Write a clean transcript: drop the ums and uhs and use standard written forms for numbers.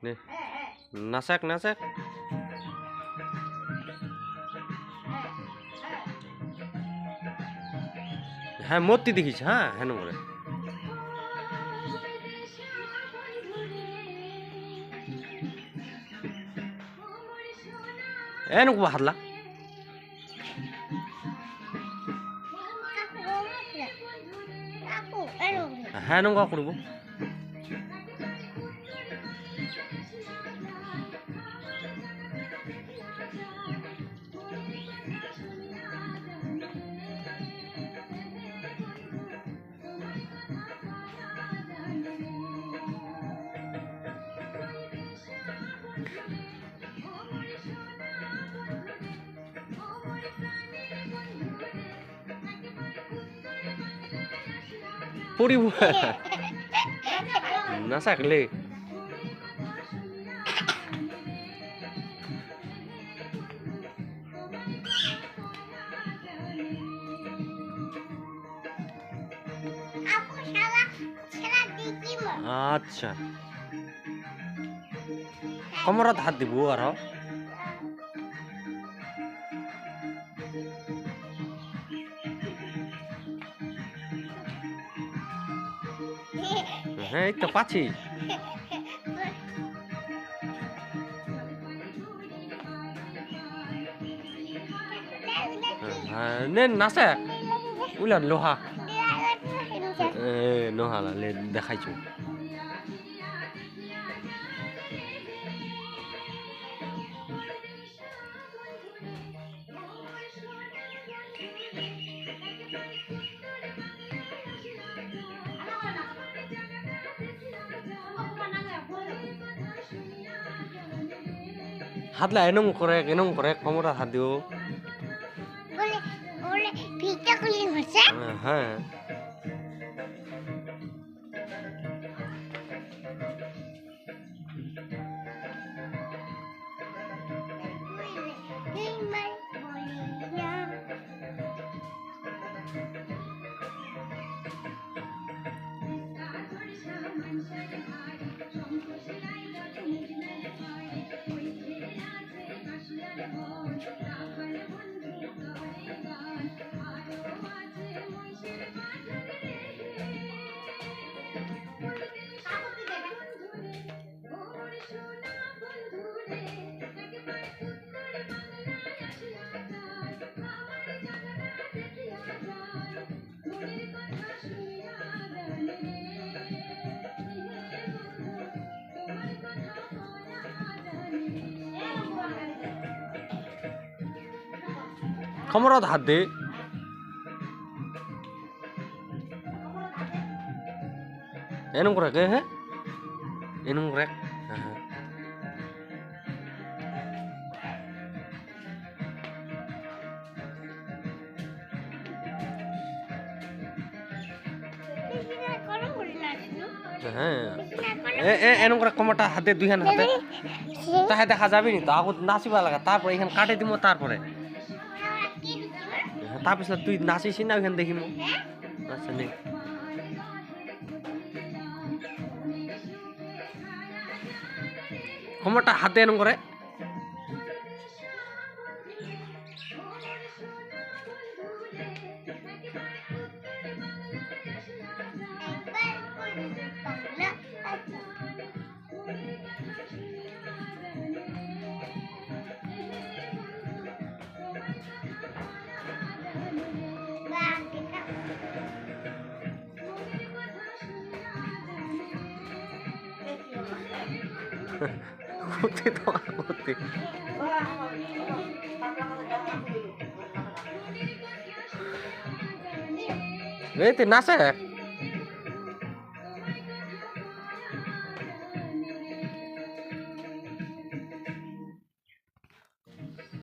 নে নাচাক নাচাক হ্যাঁ মূর্তি দেখিস হ্যাঁ হেন করে এন হাতলা হ্যাঁ নঙ্কা করবো পড়িব না থাকলে আচ্ছা কমরাত হাত দিব আর হ্যাঁ এই তো পাচ্ছি nên nó sẽ úi lần lô ha nó hà là lên để khai chủ হাত লাই এনং করে কমরা হাত দিও বলে ভিটা খুলি হচ্ছে হ্যাঁ কমরা হাত দে এনং করে কে হ্যাঁ এনং করে হ্যাঁ হ্যাঁ এনং করে কমরটা হাতে দুই হাত হাতে তাহে দেখা যাবে নি তো আগত নাচিবা লাগা তারপরে এখানে কাটে দিব তারপরে তাৰপিছত তুই নাচিছি না ওখানে দেখিম আচ্ছা নে কমরটা হাতে এরম করে কোথায় তোমার কোথায় এই তো নাচে